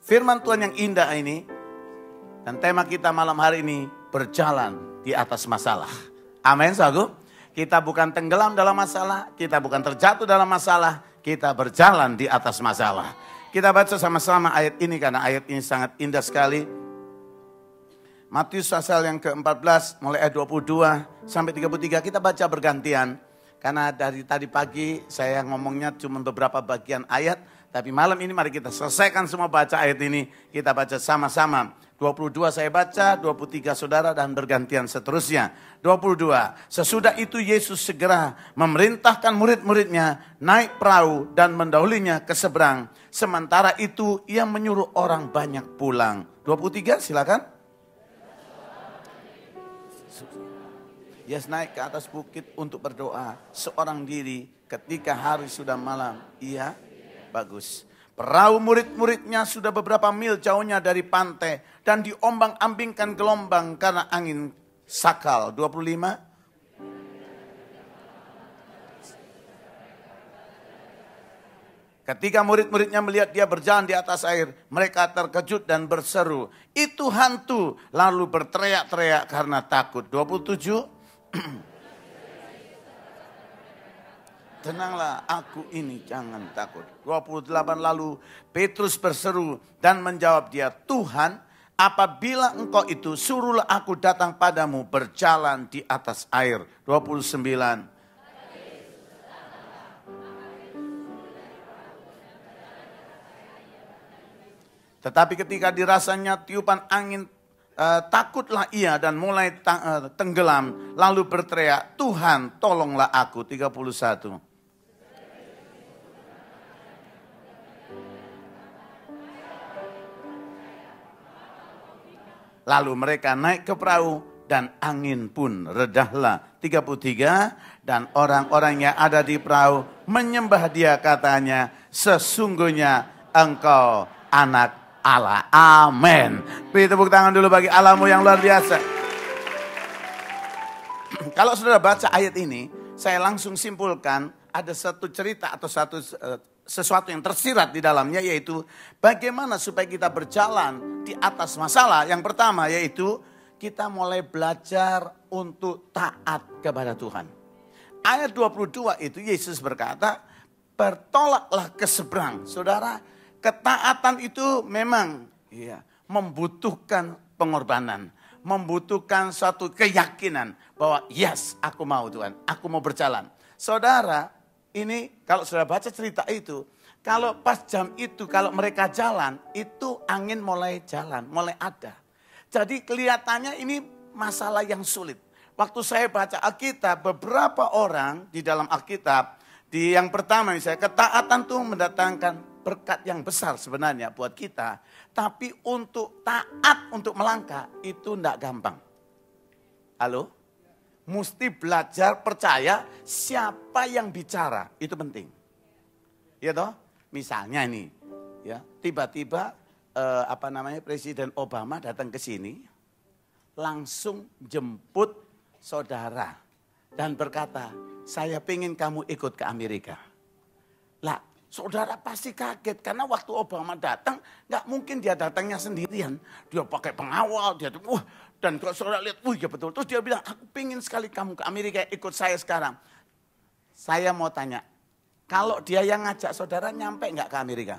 firman Tuhan yang indah ini. Dan tema kita malam hari ini, berjalan di atas masalah. Amin, saudaraku. Kita bukan tenggelam dalam masalah, kita bukan terjatuh dalam masalah, kita berjalan di atas masalah. Kita baca sama-sama ayat ini karena ayat ini sangat indah sekali. Matius pasal yang ke-14 mulai ayat 22 sampai 33 kita baca bergantian. Karena dari tadi pagi saya ngomongnya cuma beberapa bagian ayat. Tapi malam ini mari kita selesaikan semua baca ayat ini. Kita baca sama-sama. 22 saya baca, 23 saudara dan bergantian seterusnya. 22, sesudah itu Yesus segera memerintahkan murid-muridnya naik perahu dan mendahulinya ke seberang. Sementara itu ia menyuruh orang banyak pulang. 23 silakan. Yesus naik ke atas bukit untuk berdoa seorang diri ketika hari sudah malam. Iya, bagus. Perahu murid-muridnya sudah beberapa mil jauhnya dari pantai dan diombang-ambingkan gelombang karena angin sakal. 25. Ketika murid-muridnya melihat dia berjalan di atas air, mereka terkejut dan berseru, "Itu hantu!" Lalu berteriak-teriak karena takut. 27. Tenanglah, aku ini, jangan takut. 28 lalu Petrus berseru dan menjawab dia, "Tuhan, apabila engkau itu, suruhlah aku datang padamu berjalan di atas air." 29. Tetapi ketika dirasanya tiupan angin, takutlah ia dan mulai tenggelam. Lalu berteriak, "Tuhan, tolonglah aku." 31. Lalu mereka naik ke perahu dan angin pun redahlah. 33. Dan orang-orang yang ada di perahu menyembah dia, katanya, "Sesungguhnya engkau anak Allah." Amin. Beri tepuk tangan dulu bagi Allahmu yang luar biasa. Kalau saudara baca ayat ini, saya langsung simpulkan ada satu cerita atau sesuatu yang tersirat di dalamnya, yaitu bagaimana supaya kita berjalan di atas masalah. Yang pertama yaitu kita mulai belajar untuk taat kepada Tuhan. Ayat 22 itu Yesus berkata, "Bertolaklah ke seberang." Saudara, ketaatan itu memang membutuhkan pengorbanan, membutuhkan suatu keyakinan bahwa yes, aku mau Tuhan, aku mau berjalan. Saudara, ini kalau sudah baca cerita itu, kalau pas jam itu, kalau mereka jalan, itu angin mulai jalan, mulai ada. Jadi kelihatannya ini masalah yang sulit. Waktu saya baca Alkitab, beberapa orang di dalam Alkitab, di yang pertama misalnya, ketaatan itu mendatangkan berkat yang besar sebenarnya buat kita. Tapi untuk taat, untuk melangkah, itu tidak gampang. Halo? Mesti belajar percaya siapa yang bicara, itu penting. Ya toh? Misalnya ini, ya, tiba-tiba Presiden Obama datang ke sini, langsung jemput saudara dan berkata, "Saya pengen kamu ikut ke Amerika." Lah, saudara pasti kaget karena waktu Obama datang, nggak mungkin dia datangnya sendirian. Dia pakai pengawal, dan kalau saudara lihat, ya betul. Terus dia bilang, "Aku pengen sekali kamu ke Amerika, ikut saya sekarang." Saya mau tanya, kalau dia yang ngajak saudara nyampe nggak ke Amerika?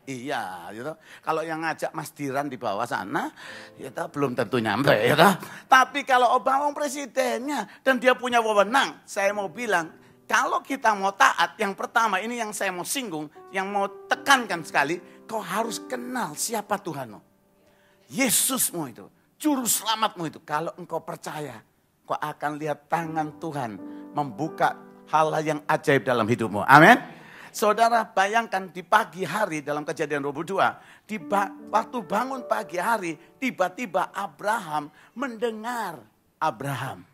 Iya, gitu. Kalau yang ngajak Mas Diran di bawah sana, gitu, belum tentu nyampe. Gitu. Tapi kalau Obama presidennya dan dia punya wewenang, saya mau bilang, kalau kita mau taat, yang pertama ini yang saya mau singgung, yang mau tekankan sekali, kau harus kenal siapa Tuhanmu. Yesusmu itu, juru selamatmu itu. Kalau engkau percaya, kau akan lihat tangan Tuhan membuka hal-hal yang ajaib dalam hidupmu. Amin. Saudara bayangkan di pagi hari dalam Kejadian 22, waktu bangun pagi hari, tiba-tiba Abraham mendengar Abraham.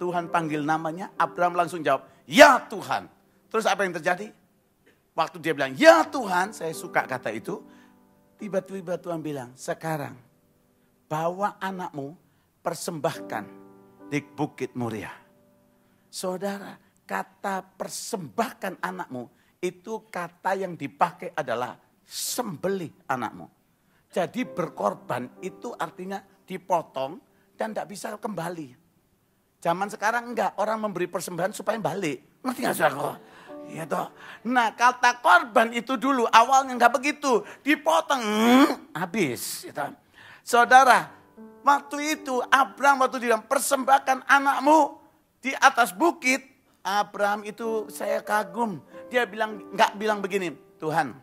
Tuhan panggil namanya, Abraham langsung jawab, "Ya Tuhan." Terus apa yang terjadi? Waktu dia bilang, "Ya Tuhan," saya suka kata itu. Tiba-tiba Tuhan bilang, "Sekarang bawa anakmu, persembahkan di Bukit Moria." Saudara, kata persembahkan anakmu, itu kata yang dipakai adalah sembelih anakmu. Jadi berkorban itu artinya dipotong dan tidak bisa kembali. Zaman sekarang enggak, orang memberi persembahan supaya balik. Ngerti gak saudara? Iya toh. Nah kata korban itu dulu awalnya enggak begitu. Dipotong, habis. Gitu. Saudara, waktu itu Abraham waktu dia persembahkan anakmu di atas bukit. Abraham itu saya kagum. Dia enggak bilang begini, Tuhan.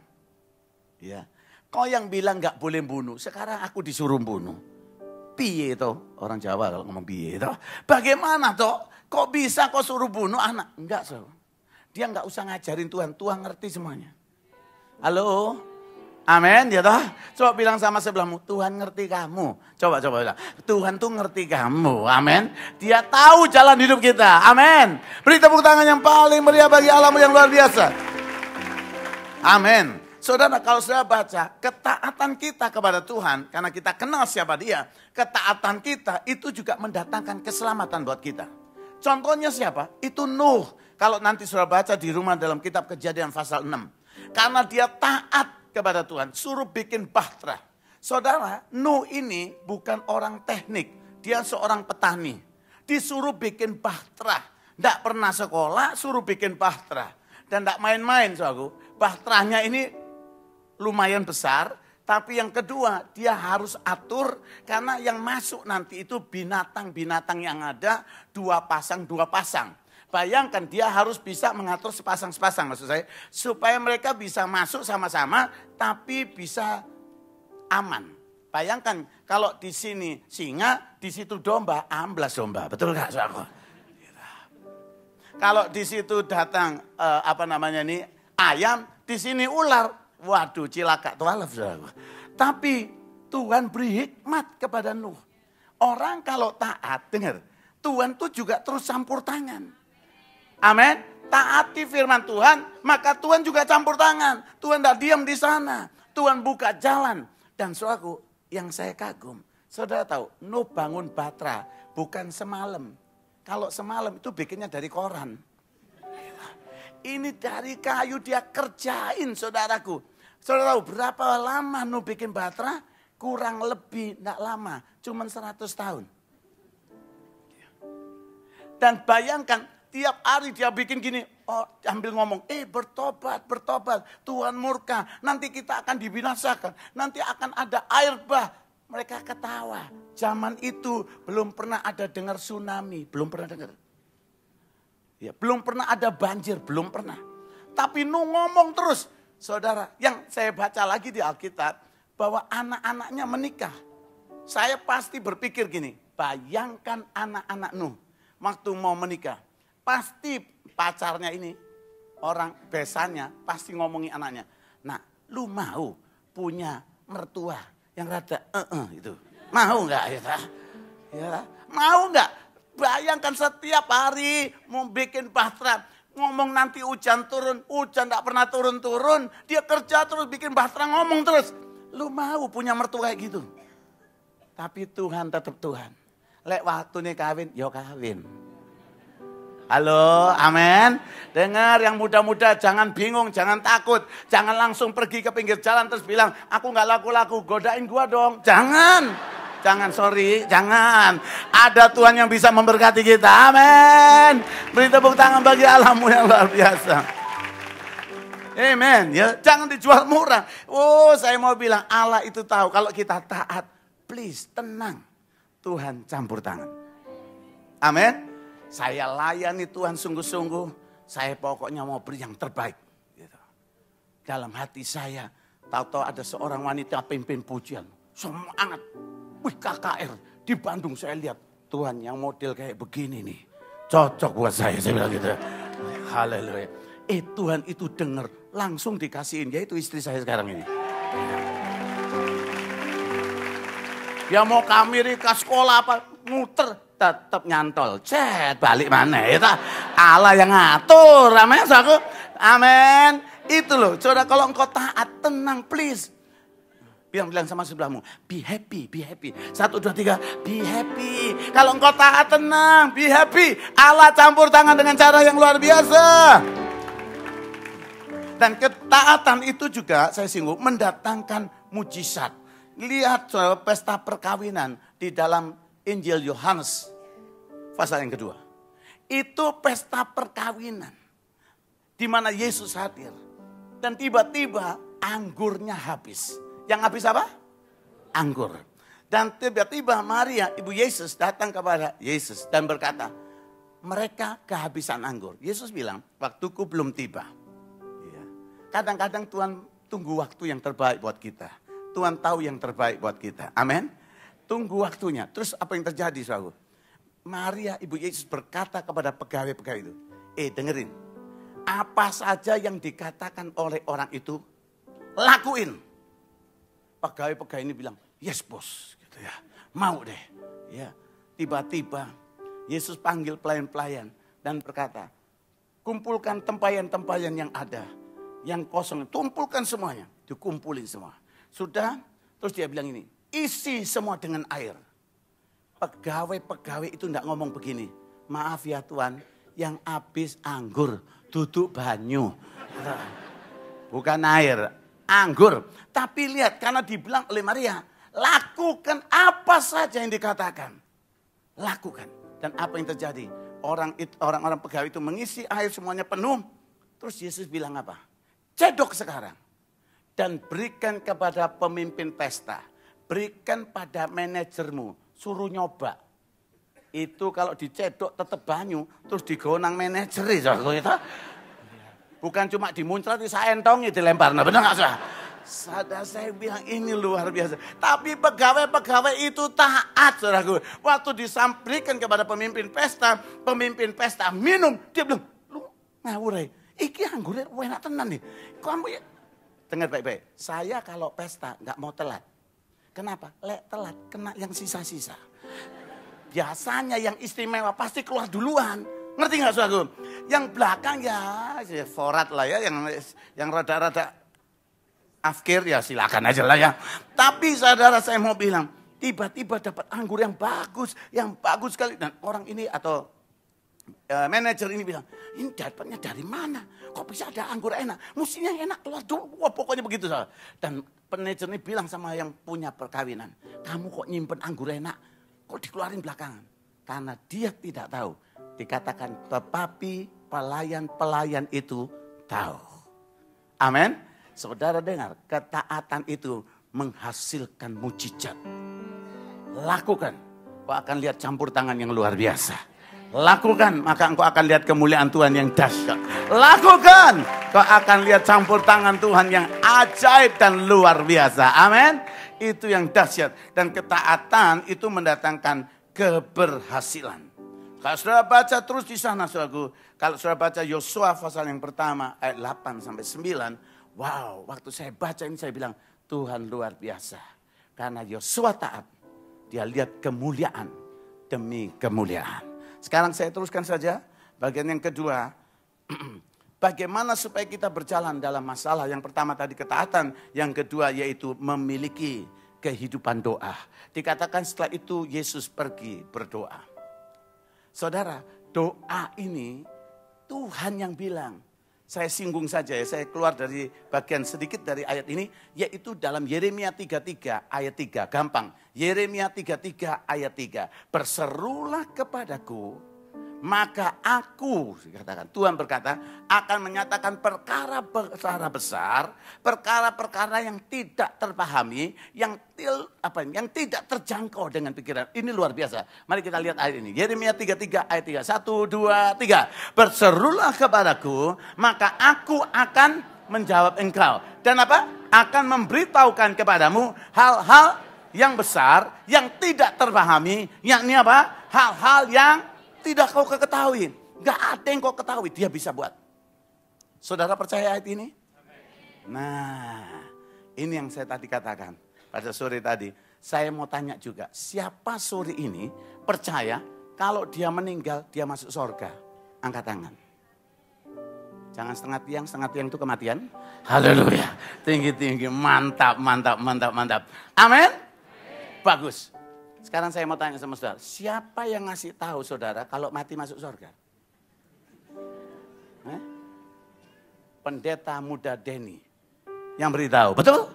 Ya, kau yang bilang enggak boleh bunuh, sekarang aku disuruh bunuh. Piye toh? Orang Jawa kalau ngomong piye toh. Bagaimana toh? Kok bisa kau suruh bunuh anak? Enggak, saudara. Dia enggak usah ngajarin Tuhan. Tuhan ngerti semuanya. Halo? Amin, ya toh? Coba bilang sama sebelahmu, Tuhan ngerti kamu. Coba bilang, Tuhan tuh ngerti kamu. Amin. Dia tahu jalan hidup kita. Amin. Beri tepuk tangan yang paling meriah bagi Allah yang luar biasa. Amin. Saudara, kalau saya baca, ketaatan kita kepada Tuhan, karena kita kenal siapa dia, ketaatan kita itu juga mendatangkan keselamatan buat kita. Contohnya siapa? Itu Nuh. Kalau nanti saudara baca di rumah dalam kitab Kejadian pasal 6. Karena dia taat kepada Tuhan, suruh bikin bahtera. Saudara, Nuh ini bukan orang teknik, dia seorang petani. Disuruh bikin bahtera. Tidak pernah sekolah, suruh bikin bahtera. Dan tidak main-main, saudaraku. Bahteranya ini lumayan besar, tapi yang kedua dia harus atur karena yang masuk nanti itu binatang-binatang yang ada dua pasang. Bayangkan dia harus bisa mengatur sepasang maksud saya supaya mereka bisa masuk sama-sama tapi bisa aman. Bayangkan kalau di sini singa, di situ domba, amblas domba, betul nggak saudara? Kalau di situ datang ayam, di sini ular. Waduh, cilaka tualaf saudara. Tapi Tuhan beri hikmat kepada Nuh. Orang kalau taat, dengar, Tuhan tuh juga terus campur tangan. Amin. Taati firman Tuhan, maka Tuhan juga campur tangan. Tuhan tidak diam di sana. Tuhan buka jalan. Dan saudaraku, yang saya kagum, saudara tahu, Nuh bangun bahtera bukan semalam. Kalau semalam itu bikinnya dari koran. Ini dari kayu dia kerjain, saudaraku. Saudara tahu berapa lama Nuh bikin bahtera? Kurang lebih tidak lama, cuma 100 tahun. Dan bayangkan, tiap hari dia bikin gini, ambil ngomong, bertobat, Tuhan murka, nanti kita akan dibinasakan, nanti akan ada air bah. Mereka ketawa, zaman itu belum pernah ada dengar tsunami, belum pernah dengar. Ya, belum pernah ada banjir, belum pernah. Tapi Nuh ngomong terus, saudara, yang saya baca lagi di Alkitab, bahwa anak-anaknya menikah. Saya pasti berpikir gini, bayangkan anak-anak Nuh, waktu mau menikah. Pasti pacarnya ini, orang besannya pasti ngomongin anaknya. Nah, lu mau punya mertua yang rada itu. Mau nggak ya? Ya, mau nggak? Bayangkan setiap hari mau bikin bahtera. Ngomong nanti hujan turun, hujan nggak pernah turun-turun. Dia kerja terus bikin bahtera ngomong terus. Lu mau punya mertua kayak gitu? Tapi Tuhan tetap Tuhan. Lek waktunya kawin, yo kawin. Halo, amin. Dengar yang muda-muda, jangan bingung, jangan takut. Jangan langsung pergi ke pinggir jalan terus bilang, aku gak laku-laku, godain gua dong. Jangan, jangan. Ada Tuhan yang bisa memberkati kita, amin. Beri tepuk tangan bagi Allahmu yang luar biasa. Amin, ya. Jangan dijual murah. Saya mau bilang, Allah itu tahu kalau kita taat. Please, tenang. Tuhan campur tangan. Amin. Saya layani Tuhan sungguh-sungguh. Saya pokoknya mau beri yang terbaik. Gitu. Dalam hati saya, tahu-tahu ada seorang wanita pimpin pujian. Semangat. Wih, KKR. Di Bandung saya lihat. Tuhan yang model kayak begini nih. Cocok buat saya bilang gitu. Haleluya. Tuhan itu dengar. Langsung dikasihin. Yaitu istri saya sekarang ini. Dia mau ke Amerika sekolah apa. Muter. Tetap nyantol, balik mana ya? Allah yang ngatur, amin, saudaraku, amin. Itu loh, saudara kalau engkau taat, tenang, please. Bilang sama sebelahmu, be happy. 1, 2, 3, be happy. Kalau engkau taat, tenang, be happy. Allah campur tangan dengan cara yang luar biasa. Dan ketaatan itu juga saya singgung mendatangkan mujizat. Lihat pesta perkawinan di dalam Injil Yohanes pasal yang kedua. Itu pesta perkawinan di mana Yesus hadir. Dan tiba-tiba anggurnya habis. Yang habis apa? Anggur. Dan tiba-tiba Maria, ibu Yesus datang kepada Yesus dan berkata, mereka kehabisan anggur. Yesus bilang, waktuku belum tiba. Kadang-kadang Tuhan tunggu waktu yang terbaik buat kita. Tuhan tahu yang terbaik buat kita. Amin. Tunggu waktunya. Terus apa yang terjadi, saudara? Maria, ibu Yesus berkata kepada pegawai-pegawai itu, dengerin. Apa saja yang dikatakan oleh orang itu, lakuin. Pegawai-pegawai ini bilang, yes bos. Gitu ya. Mau deh. Ya. Tiba-tiba Yesus panggil pelayan-pelayan dan berkata, kumpulkan tempayan-tempayan yang ada. Yang kosong, tumpulkan semuanya. Dikumpulin semua. Sudah, terus dia bilang ini, isi semua dengan air. Pegawai-pegawai itu enggak ngomong begini. Maaf ya Tuhan, yang habis anggur, duduk banyu. Bukan air, anggur. Tapi lihat, karena dibilang oleh Maria, lakukan apa saja yang dikatakan. Lakukan. Dan apa yang terjadi? Orang-orang pegawai itu mengisi air semuanya penuh. Terus Yesus bilang apa? Cedok sekarang. Dan berikan kepada pemimpin pesta. Berikan pada manajermu. Suruh nyoba. Itu kalau dicedok tetap banyu. Terus digonang manajer. Bukan cuma dimuncrat, disaentongi, dilempar. Nah benar gak sah? Saya bilang ini luar biasa. Tapi pegawai-pegawai itu taat, saudaraku. Waktu disampaikan kepada pemimpin pesta minum. Dia bilang, lu ngawur. Iki anggurnya enak tenan nih. Kamu ya. Dengar baik-baik. Saya kalau pesta nggak mau telat. Kenapa? Telat kena yang sisa-sisa. Biasanya yang istimewa pasti keluar duluan. Ngerti nggak saudaraku? Yang belakang ya forat lah ya. Yang rada-rada afkir ya silakan aja lah ya. Tapi saudara saya mau bilang. Tiba-tiba dapat anggur yang bagus sekali. Dan orang ini atau manajer ini bilang, ini dapatnya dari mana? Kok bisa ada anggur enak? Mestinya enak keluar dulu. Wah, pokoknya begitu. Salah. Dan manajer ini bilang sama yang punya perkawinan, kamu kok nyimpen anggur enak? Kok dikeluarin belakangan? Karena dia tidak tahu. Dikatakan, tetapi pelayan-pelayan itu tahu. Amin. Saudara dengar, ketaatan itu menghasilkan mujizat. Lakukan. Kau akan lihat campur tangan yang luar biasa. Lakukan, maka engkau akan lihat kemuliaan Tuhan yang dahsyat. Lakukan, kau akan lihat campur tangan Tuhan yang ajaib dan luar biasa. Amin. Itu yang dahsyat. Dan ketaatan itu mendatangkan keberhasilan. Kalau saudara baca terus di sana, saudaraku. Kalau saudara baca Yosua pasal yang pertama, ayat 8 sampai 9. Wow, waktu saya baca ini saya bilang, Tuhan luar biasa. Karena Yosua taat, dia lihat kemuliaan demi kemuliaan. Sekarang saya teruskan saja bagian yang kedua. Bagaimana supaya kita berjalan dalam masalah. Yang pertama tadi ketaatan. Yang kedua yaitu memiliki kehidupan doa. Dikatakan setelah itu Yesus pergi berdoa. Saudara, doa ini Tuhan yang bilang. Saya singgung saja ya, saya keluar dari bagian sedikit dari ayat ini. Yaitu dalam Yeremia 33 ayat 3, gampang. Yeremia 33 ayat 3. Berserulah kepadaku, maka aku, dikatakan, Tuhan berkata, akan menyatakan perkara-perkara besar, perkara-perkara yang tidak terpahami, yang tidak terjangkau dengan pikiran. Ini luar biasa. Mari kita lihat ayat ini. Yeremia 33 ayat 3. 1, 2, 3. Berserulah kepadaku, maka aku akan menjawab engkau. Dan apa? Akan memberitahukan kepadamu hal-hal yang besar, yang tidak terpahami, yakni apa? Hal-hal yang tidak kau ketahui. Gak ada yang kau ketahui. Dia bisa buat. Saudara percaya ayat ini? Nah, ini yang saya tadi katakan. Pada sore tadi. Saya mau tanya juga. Siapa sore ini percaya kalau dia meninggal dia masuk surga? Angkat tangan. Jangan setengah tiang itu kematian. Haleluya. Tinggi-tinggi. Mantap. Amin. Bagus. Sekarang saya mau tanya sama saudara, siapa yang ngasih tahu saudara kalau mati masuk surga? pendeta muda Denny yang beritahu. Betul?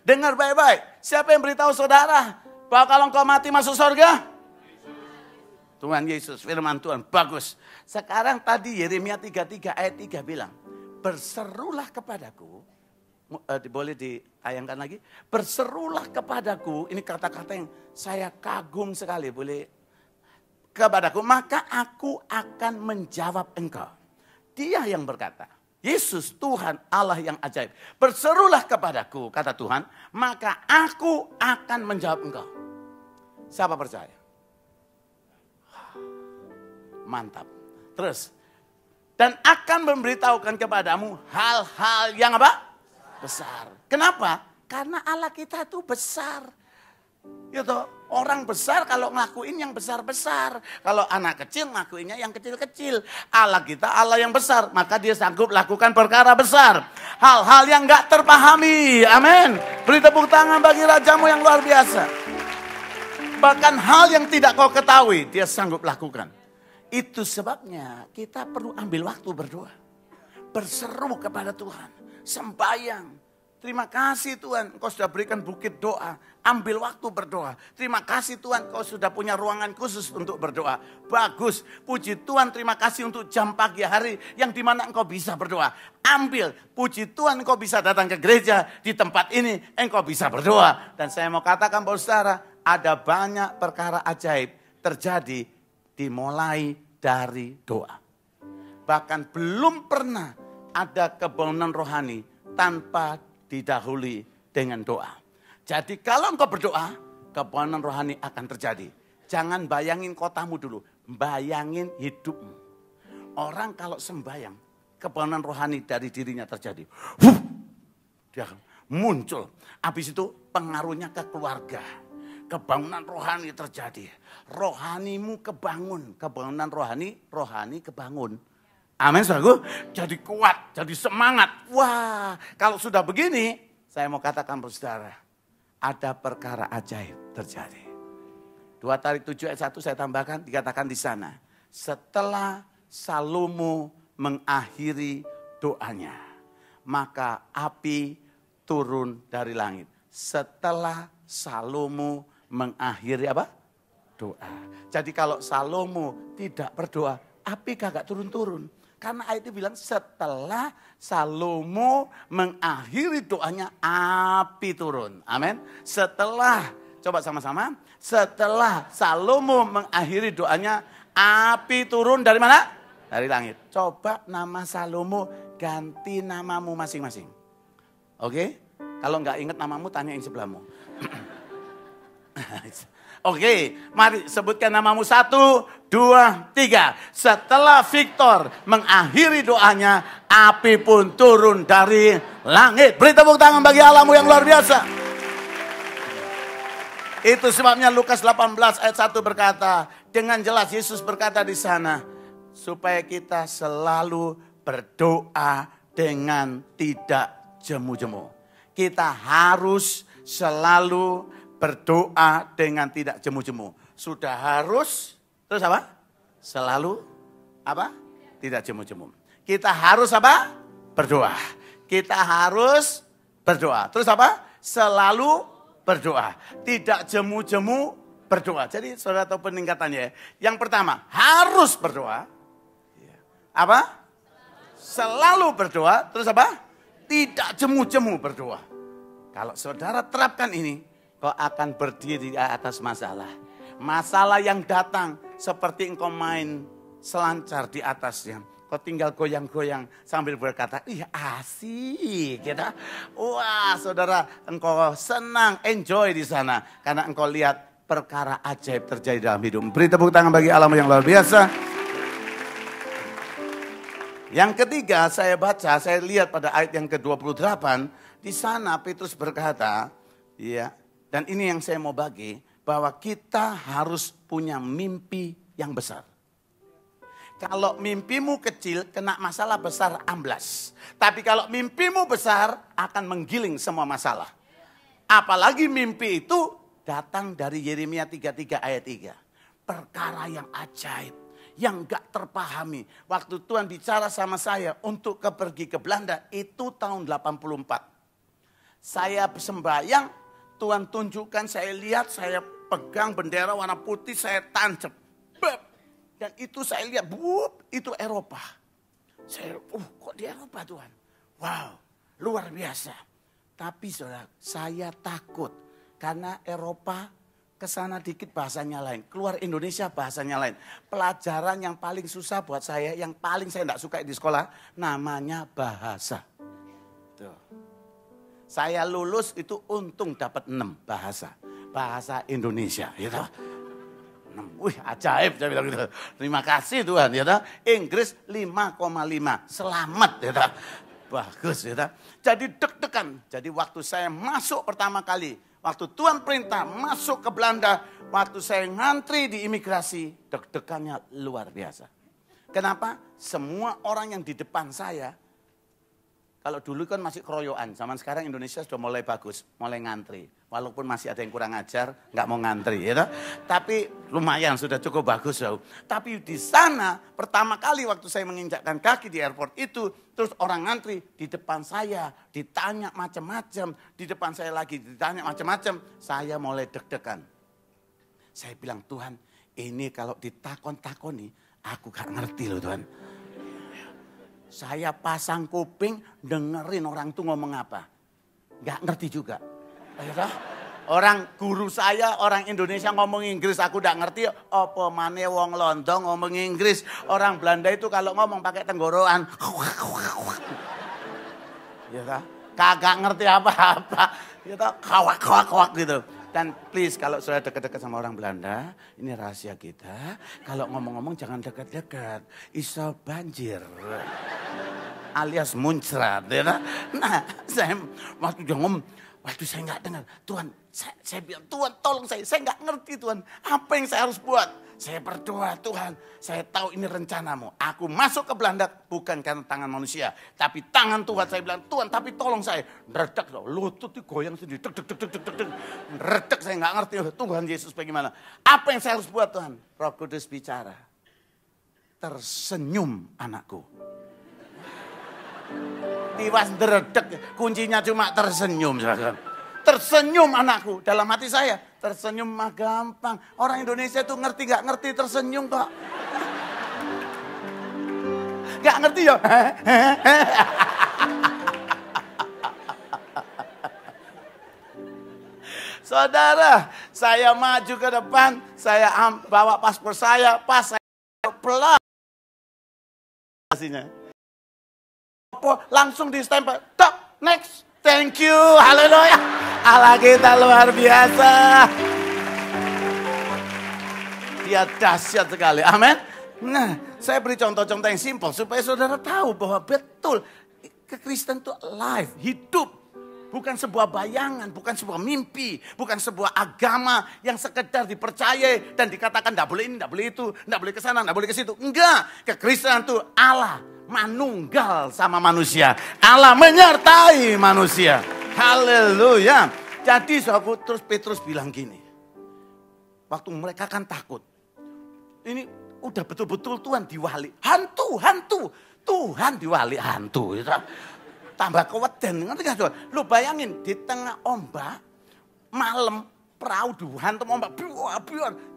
Dengar baik-baik. Siapa yang beritahu saudara bahwa kalau engkau mati masuk surga? Tuhan Yesus, firman Tuhan. Bagus. Sekarang tadi Yeremia 33 ayat 3 bilang, berserulah kepadaku. Boleh ditayangkan lagi? Berserulah kepadaku. Ini kata-kata yang saya kagum sekali. Boleh kepadaku, maka aku akan menjawab engkau. Dia yang berkata, Yesus Tuhan Allah yang ajaib. Berserulah kepadaku, kata Tuhan, maka aku akan menjawab engkau. Siapa percaya? Mantap. Terus, dan akan memberitahukan kepadamu hal-hal yang apa? Besar. Kenapa? Karena Allah kita itu besar. Gitu. Orang besar kalau ngelakuin yang besar-besar. Kalau anak kecil ngelakuinnya yang kecil-kecil. Allah kita Allah yang besar. Maka dia sanggup lakukan perkara besar. Hal-hal yang gak terpahami. Amin. Beri tepuk tangan bagi rajamu yang luar biasa. Bahkan hal yang tidak kau ketahui dia sanggup lakukan. Itu sebabnya kita perlu ambil waktu berdoa. Berseru kepada Tuhan. Sembahyang. Terima kasih Tuhan, Engkau sudah berikan bukit doa. Ambil waktu berdoa. Terima kasih Tuhan, Engkau sudah punya ruangan khusus untuk berdoa. Bagus. Puji Tuhan, terima kasih untuk jam pagi hari yang dimana Engkau bisa berdoa. Ambil. Puji Tuhan, Engkau bisa datang ke gereja. Di tempat ini, Engkau bisa berdoa. Dan saya mau katakan bahwa saudara, ada banyak perkara ajaib terjadi dimulai dari doa. Bahkan belum pernah ada kebangunan rohani tanpa didahului dengan doa. Jadi kalau engkau berdoa, kebangunan rohani akan terjadi. Jangan bayangin kotamu dulu, bayangin hidupmu. Orang kalau sembahyang, kebangunan rohani dari dirinya terjadi. Dia muncul. Habis itu pengaruhnya ke keluarga. Kebangunan rohani terjadi. Rohanimu kebangun. Kebangunan rohani kebangun. Amin, saudaraku. Jadi kuat, jadi semangat. Wah, kalau sudah begini, saya mau katakan kepada saudara, ada perkara ajaib terjadi. 2 Tarik 7 ayat 1 saya tambahkan, dikatakan di sana. Setelah Salomo mengakhiri doanya, maka api turun dari langit. Setelah Salomo mengakhiri apa? Doa. Jadi kalau Salomo tidak berdoa, api kagak turun-turun. Karena ayat itu bilang setelah Salomo mengakhiri doanya, api turun. Amin. Setelah, coba sama-sama. Setelah Salomo mengakhiri doanya, api turun dari mana? Dari langit. Coba nama Salomo ganti namamu masing-masing. Oke? Kalau nggak ingat namamu, tanyain sebelahmu. Oke, mari sebutkan namamu 1, 2, 3. Setelah Victor mengakhiri doanya, api pun turun dari langit. Beri tepuk tangan bagi Allahmu yang luar biasa. Itu sebabnya Lukas 18 ayat 1 berkata, dengan jelas Yesus berkata di sana, supaya kita selalu berdoa dengan tidak jemu-jemu. Kita harus selalu berdoa dengan tidak jemu-jemu. Sudah harus, terus apa? Selalu apa? Tidak jemu-jemu. Kita harus apa? Berdoa. Kita harus berdoa. Terus apa? Selalu berdoa. Tidak jemu-jemu berdoa. Jadi saudara tahu peningkatannya. Yang pertama, harus berdoa. Apa? Selalu berdoa. Terus apa? Tidak jemu-jemu berdoa. Kalau saudara terapkan ini, kau akan berdiri di atas masalah. Masalah yang datang seperti engkau main selancar di atasnya. Kau tinggal goyang-goyang sambil berkata, ih asik. Gitu. Wah saudara, engkau senang, enjoy di sana. Karena engkau lihat perkara ajaib terjadi dalam hidup. Beri tepuk tangan bagi Allah yang luar biasa. Yang ketiga saya baca, saya lihat pada ayat yang ke-28. Di sana Petrus berkata, ya, dan ini yang saya mau bagi, bahwa kita harus punya mimpi yang besar. Kalau mimpimu kecil, kena masalah besar amblas. Tapi kalau mimpimu besar, akan menggiling semua masalah. Apalagi mimpi itu datang dari Yeremia 33 ayat 3. Perkara yang ajaib, yang gak terpahami. Waktu Tuhan bicara sama saya untuk pergi ke Belanda, itu tahun 84. Saya sembahyang, Tuhan tunjukkan, saya lihat, saya pegang bendera warna putih, saya tancap. Dan itu saya lihat, itu Eropa. Saya, kok di Eropa Tuhan? Wow, luar biasa. Tapi saudara, saya takut. Karena Eropa kesana dikit bahasanya lain. Keluar Indonesia bahasanya lain. Pelajaran yang paling susah buat saya, yang paling saya tidak suka di sekolah, namanya bahasa. Tuh. Saya lulus itu untung dapat 6 bahasa. Bahasa Indonesia. Gitu. Wih, ajaib saya bilang gitu. Terima kasih Tuhan. Gitu. Inggris 5,5. Selamat. Gitu. Bagus. Gitu. Jadi deg-degan. Jadi waktu saya masuk pertama kali, waktu Tuhan perintah masuk ke Belanda, waktu saya ngantri di imigrasi, deg-degannya luar biasa. Kenapa? Semua orang yang di depan saya, kalau dulu kan masih keroyokan, zaman sekarang Indonesia sudah mulai bagus, mulai ngantri. Walaupun masih ada yang kurang ajar, nggak mau ngantri, ya. Tapi lumayan sudah cukup bagus, jauh. Tapi di sana pertama kali waktu saya menginjakkan kaki di airport itu, terus orang ngantri di depan saya, ditanya macam-macam, di depan saya lagi ditanya macam-macam, saya mulai deg-degan. Saya bilang, Tuhan, ini kalau ditakon-takoni, aku gak ngerti loh Tuhan. Saya pasang kuping, dengerin orang tuh ngomong apa. Gak ngerti juga. Orang guru saya, orang Indonesia ngomong Inggris, aku gak ngerti. Apa maneh wong Londo ngomong Inggris. Orang Belanda itu kalau ngomong pakai tenggorokan. Ya, kagak ngerti apa-apa. Ya, kawak-kawak gitu. Dan please kalau sudah dekat-dekat sama orang Belanda, ini rahasia kita. Kalau ngomong-ngomong jangan dekat-dekat. Iso banjir. Alias muncrat. Ya. Nah, saya waktu dia ngomong, waktu saya nggak dengar. Tuhan, saya bilang, Tuhan tolong saya nggak ngerti Tuhan. Apa yang saya harus buat? Saya berdoa, Tuhan, saya tahu ini rencanamu. Aku masuk ke Belanda bukan karena tangan manusia. Tapi tangan Tuhan. Saya bilang, Tuhan tapi tolong saya. Redak, lutut goyang sendiri. Redak, saya nggak ngerti. Tuhan Yesus bagaimana. Apa yang saya harus buat Tuhan? Roh Kudus bicara. Tersenyum anakku. Tiwas deredek, kuncinya cuma tersenyum. Tersenyum anakku, dalam hati saya. Tersenyum mah gampang. Orang Indonesia tuh ngerti gak ngerti tersenyum kok. Gak ngerti ya. Saudara, saya maju ke depan. Saya bawa paspor saya. Pas saya pelan. Langsung di stempel. Tok, next. Thank you, haleluya. Allah kita luar biasa. Dia dahsyat sekali, amin. Nah, saya beri contoh-contoh yang simpel supaya saudara tahu bahwa betul kekristen itu live, hidup. Bukan sebuah bayangan, bukan sebuah mimpi, bukan sebuah agama yang sekedar dipercayai dan dikatakan tidak boleh ini, tidak boleh itu, tidak boleh ke sana, tidak boleh ke situ. Enggak, kekristenan itu Allah manunggal sama manusia. Allah menyertai manusia. Haleluya. Jadi terus Petrus bilang gini. Waktu mereka kan takut. Ini udah betul-betul Tuhan diwali. Hantu. Tuhan diwali hantu. Tambah keweden. Ngerti gak? Lu bayangin di tengah ombak. Malam perahu dihantam ombak.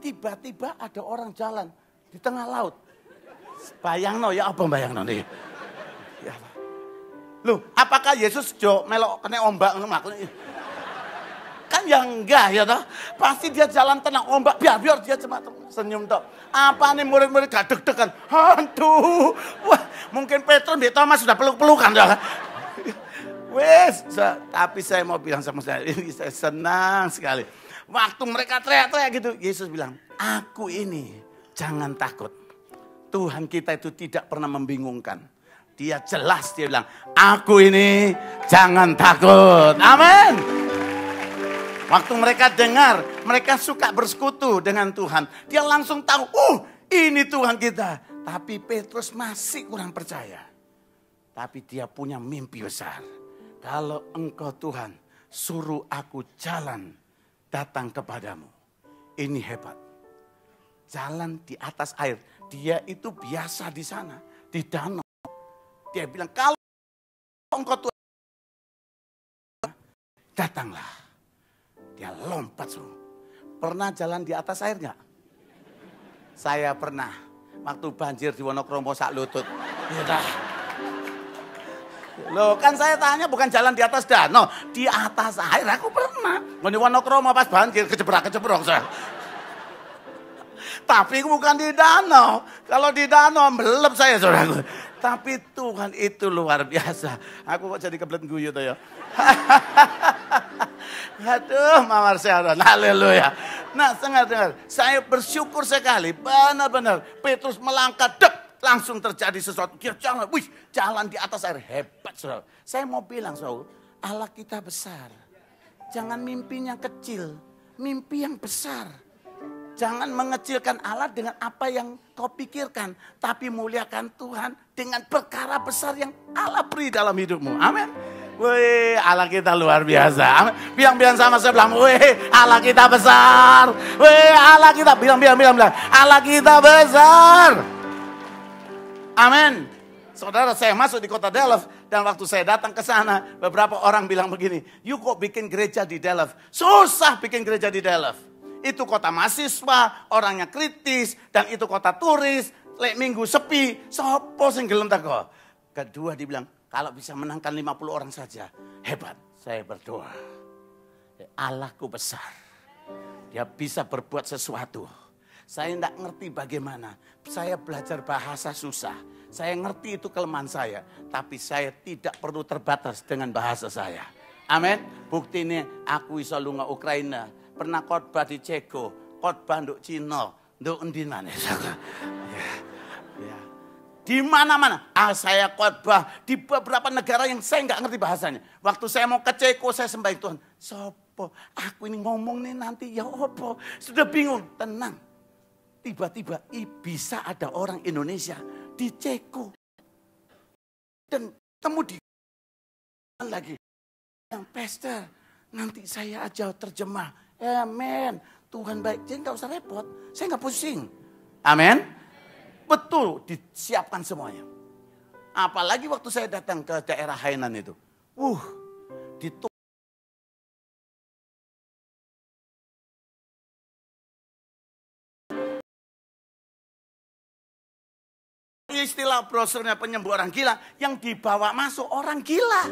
Tiba-tiba ada orang jalan di tengah laut. Bayangno ya apa bayangno nih? Ya. Loh, apakah Yesus jo melok kena ombak ngono kan ya enggak ya toh? Pasti dia jalan tenang ombak biar dia cuma senyum toh. Apa nih murid-murid gak deg-degan? Hantu. Wah, mungkin Petrus mbek Thomas sudah peluk-pelukan ya. Wes, tapi saya mau bilang sama saya, ini saya senang sekali. Waktu mereka teriak-teriak gitu, Yesus bilang, "Aku ini, jangan takut." Tuhan kita itu tidak pernah membingungkan. Dia jelas, dia bilang, aku ini jangan takut. Amin. Waktu mereka dengar, mereka suka bersekutu dengan Tuhan. Dia langsung tahu, ini Tuhan kita. Tapi Petrus masih kurang percaya. Tapi dia punya mimpi besar. Kalau engkau Tuhan, suruh aku jalan datang kepadamu. Ini hebat. Jalan di atas air. Dia itu biasa di sana, di danau. Dia bilang, kalau engkau Tuhan, datanglah. Dia lompat. Pernah jalan di atas air nggak? Saya pernah. Waktu banjir di Wonokromo sak lutut. Ya, loh kan saya tanya bukan jalan di atas danau. Di atas air aku pernah. Di Wonokromo pas banjir kecebrok saya. Tapi bukan di danau. Kalau di danau melep saya saudaraku. Tapi Tuhan itu luar biasa. Aku kok jadi kebelet guyu tuh ya. Aduh, Mawar Syahron, haleluya. Nah, dengar, saya bersyukur sekali, benar-benar Petrus melangkah, langsung terjadi sesuatu. Dia jalan di atas air, hebat saudara. Saya mau bilang saudara, Allah kita besar. Jangan mimpi yang kecil, mimpi yang besar. Jangan mengecilkan Allah dengan apa yang kau pikirkan. Tapi muliakan Tuhan dengan perkara besar yang Allah beri dalam hidupmu. Amin. Wih, Allah kita luar biasa. Amin. Bilang sama saya bilang, wih, Allah kita besar. Wih, Allah kita, bilang. Allah kita besar. Amin. Saudara, saya masuk di kota Delft. Dan waktu saya datang ke sana, beberapa orang bilang begini, you kok bikin gereja di Delft? Susah bikin gereja di Delft. Itu kota mahasiswa, orangnya kritis, dan itu kota turis, lek minggu sepi, sopo sing gelem tako. Kedua dibilang, kalau bisa menangkan 50 orang saja, hebat. Saya berdoa, Allahku besar, dia bisa berbuat sesuatu. Saya tidak ngerti bagaimana, saya belajar bahasa susah, saya ngerti itu kelemahan saya, tapi saya tidak perlu terbatas dengan bahasa saya. Amin. Bukti ini, aku bisa lunga Ukraina. Pernah khotbah di Ceko, khotbah untuk Cina, untuk endi maneh. Ya. Di mana-mana, saya khotbah di beberapa negara yang saya nggak ngerti bahasanya. Waktu saya mau ke Ceko, saya sembahyang Tuhan. Sopo, aku ini ngomong nih nanti ya opo. Sudah bingung, tenang. Tiba-tiba bisa ada orang Indonesia di Ceko. Dan temu di lagi. Yang pastor, nanti saya aja terjemah. Amin. Tuhan baik. Jadi gak usah repot. Saya gak pusing. Amin. Betul. Disiapkan semuanya. Apalagi waktu saya datang ke daerah Hainan itu. Istilah brosurnya penyembuh orang gila. Yang dibawa masuk orang gila.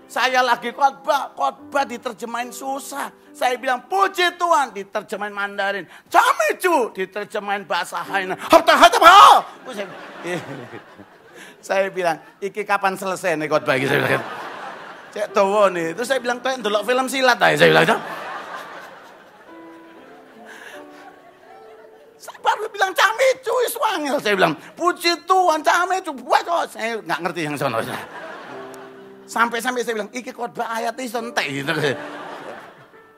Saya lagi khotbah diterjemahin susah. Saya bilang puji Tuhan, diterjemahin Mandarin. Camecu, diterjemahin bahasa Hainan. Saya bilang, iki kapan selesai nih khotbah ini? Cek tahu nih. Terus saya bilang, kayak ndelok film silat aja. Saya bilang, saya baru bilang camecu, iswangil. Saya bilang, puji Tuhan, camecu. Saya nggak ngerti yang sono. Sampai saya bilang, iki khotbah ayat itu entek gitu.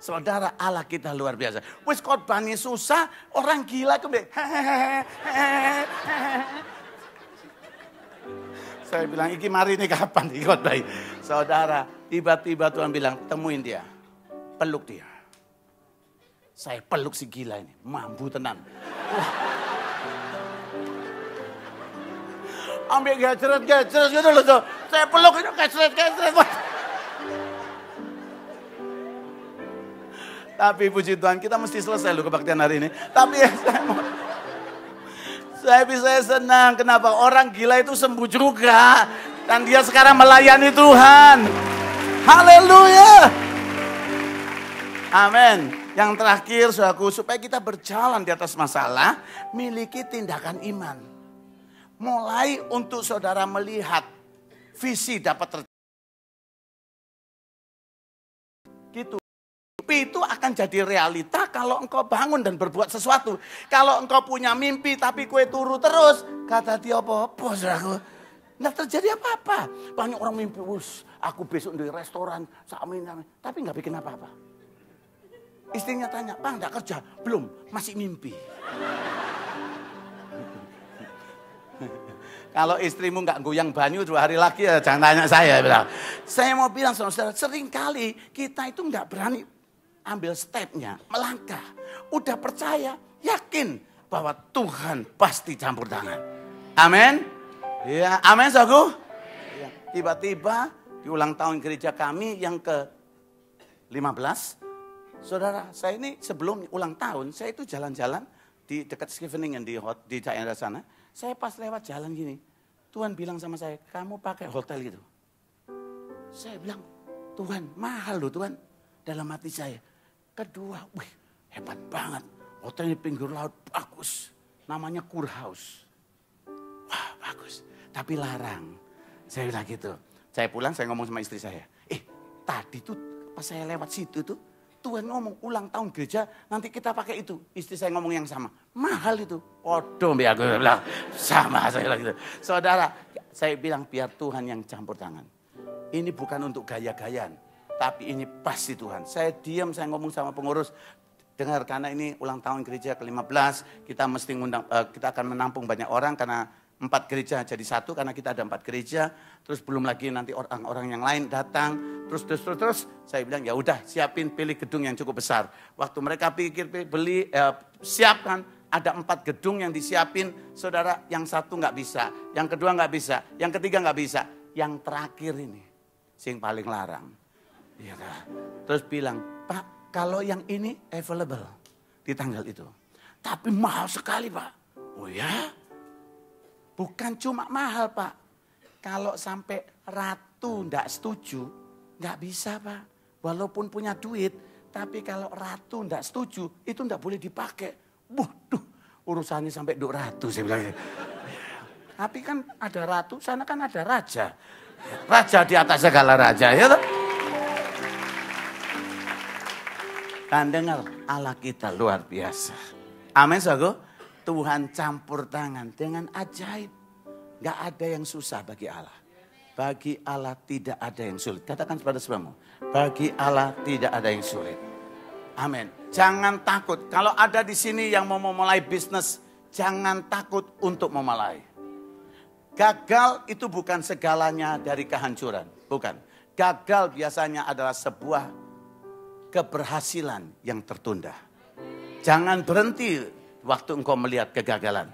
Saudara, Allah kita luar biasa. Wis khotbahnya susah, orang gila itu saya bilang, iki mari ini kapan nih khotbah? Saudara, tiba-tiba Tuhan bilang, temuin dia. Peluk dia. Saya peluk si gila ini, mampu tenan. Ambil gaceret gitu loh. Saya peluk itu gaceret. Tapi puji Tuhan kita mesti selesai loh kebaktian hari ini. Tapi saya bisa senang. Kenapa? Orang gila itu sembuh juga. Dan dia sekarang melayani Tuhan. Haleluya. Amin. Yang terakhir saudaraku, supaya kita berjalan di atas masalah, miliki tindakan iman. Mulai untuk saudara melihat visi dapat tercapai. Gitu. Mimpi itu akan jadi realita kalau engkau bangun dan berbuat sesuatu. Kalau engkau punya mimpi tapi kue turu terus, kata dia apa-apa, saudaraku. Nggak terjadi apa-apa. Banyak orang mimpi, aku besok di restoran, tapi nggak bikin apa-apa. Istrinya tanya, Bang, nggak kerja? Belum, masih mimpi. Kalau istrimu nggak goyang banyu 2 hari lagi ya jangan tanya saya. Bilang. Saya mau bilang saudara, seringkali kita itu nggak berani ambil stepnya, melangkah. Udah percaya, yakin bahwa Tuhan pasti campur tangan. Amin. Ya, amin saudaraku. Ya, tiba-tiba di ulang tahun gereja kami yang ke-15, saudara, saya ini sebelum ulang tahun, saya itu jalan-jalan di dekat Scheveningen di daerah sana. Saya pas lewat jalan gini, Tuhan bilang sama saya, kamu pakai hotel gitu. Saya bilang, Tuhan mahal loh Tuhan. Dalam hati saya. Kedua, wih hebat banget. Hotelnya pinggir laut bagus. Namanya Kurhaus. Wah bagus. Tapi larang. Saya bilang gitu. Saya pulang saya ngomong sama istri saya. Tadi tuh pas saya lewat situ tuh. Tuhan ngomong ulang tahun gereja nanti kita pakai itu. Istri saya ngomong yang sama. Mahal itu. Podo ya aku bilang. Sama saya bilang gitu. Saudara saya bilang biar Tuhan yang campur tangan. Ini bukan untuk gaya-gayaan. Tapi ini pasti Tuhan. Saya diam, saya ngomong sama pengurus. Dengar, karena ini ulang tahun gereja ke-15. Kita mesti kita akan menampung banyak orang. Karena 4 gereja jadi 1. Karena kita ada 4 gereja. Terus belum lagi nanti orang-orang yang lain datang. Terus. Saya bilang, ya udah siapin pilih gedung yang cukup besar. Waktu mereka pikir siapkan. Ada 4 gedung yang disiapin. Saudara, yang satu nggak bisa. Yang kedua nggak bisa. Yang ketiga nggak bisa. Yang terakhir ini. Sing paling larang. Ya, terus bilang, Pak, kalau yang ini available di tanggal itu. Tapi mahal sekali, Pak. Oh ya? Bukan cuma mahal, Pak. Kalau sampai ratu enggak setuju, enggak bisa, Pak. Walaupun punya duit, tapi kalau ratu enggak setuju, itu enggak boleh dipakai. Waduh, urusannya sampai 200, saya bilang. Tapi kan ada ratu, sana kan ada raja. Raja di atas segala raja, ya toh? Dan dengar, Allah kita luar biasa. Amin, saudara. Tuhan campur tangan dengan ajaib. Gak ada yang susah bagi Allah. Bagi Allah tidak ada yang sulit. Katakan kepada sebelummu. Bagi Allah tidak ada yang sulit. Amin. Jangan takut. Kalau ada di sini yang mau memulai bisnis, jangan takut untuk memulai. Gagal itu bukan segalanya dari kehancuran. Bukan. Gagal biasanya adalah sebuah keberhasilan yang tertunda. Jangan berhenti waktu engkau melihat kegagalan.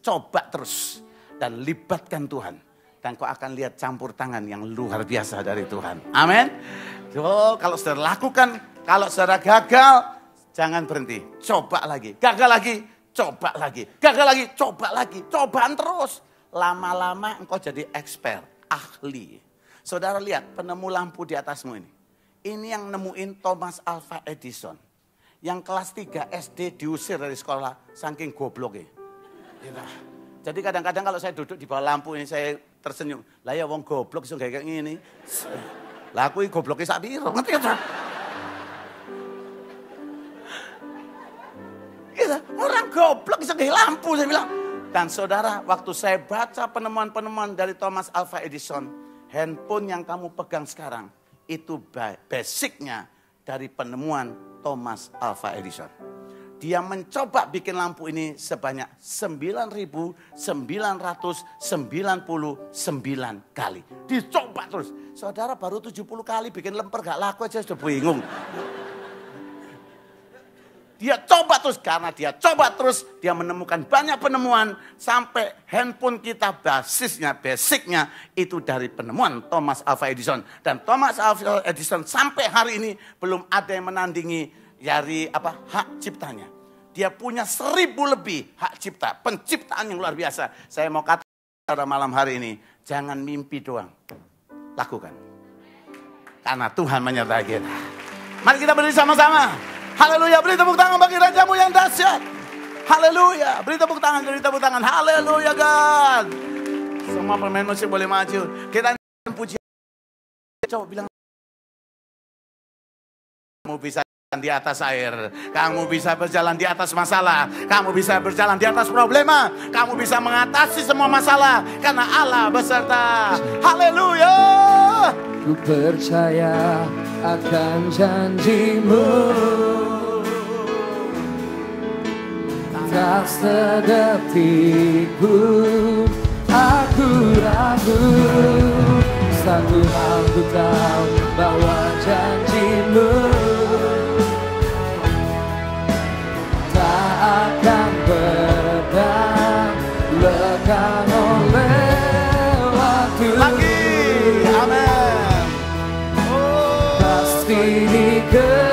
Coba terus dan libatkan Tuhan. Dan kau akan lihat campur tangan yang luar biasa dari Tuhan. Amin. So, kalau saudara lakukan, kalau saudara gagal, jangan berhenti. Coba lagi, gagal lagi, coba lagi, gagal lagi, coba lagi. Cobaan terus. Lama-lama engkau jadi expert, ahli. Saudara lihat penemu lampu di atasmu ini. Ini yang nemuin Thomas Alva Edison. Yang kelas 3 SD diusir dari sekolah saking gobloknya. Jadi kadang-kadang kalau saya duduk di bawah lampu ini saya tersenyum. Lah ya wong goblok iso kayak gini. Lah aku gobloknya sak piro, ngerti kan? Orang goblok iso kayak lampu saya bilang. Dan saudara, waktu saya baca penemuan-penemuan dari Thomas Alva Edison, handphone yang kamu pegang sekarang itu basicnya dari penemuan Thomas Alva Edison. Dia mencoba bikin lampu ini sebanyak 9.999 kali. Dicoba terus. Saudara baru 70 kali bikin lemper gak laku aja sudah bingung. Dia coba terus, karena dia coba terus, dia menemukan banyak penemuan. Sampai handphone kita basicnya itu dari penemuan Thomas Alva Edison. Dan Thomas Alva Edison sampai hari ini belum ada yang menandingi dari hak ciptanya. Dia punya 1000 lebih hak cipta, penciptaan yang luar biasa. Saya mau kata pada malam hari ini, jangan mimpi doang, lakukan. Karena Tuhan menyertai kita. Mari kita berdiri sama-sama. Haleluya, beri tepuk tangan bagi Rajamu yang dahsyat. Haleluya, beri tepuk tangan, beri tepuk tangan. Haleluya, God. Semua pemain musik boleh maju. Kita puji. Coba bilang, kamu bisa di atas air, kamu bisa berjalan di atas masalah, kamu bisa berjalan di atas problema, kamu bisa mengatasi semua masalah karena Allah beserta. Haleluya. Ku percaya akan janjimu, tak sedetik pun aku ragu. Satu hal ku tahu, bahwa janjimu tak akan berakhir. pasti di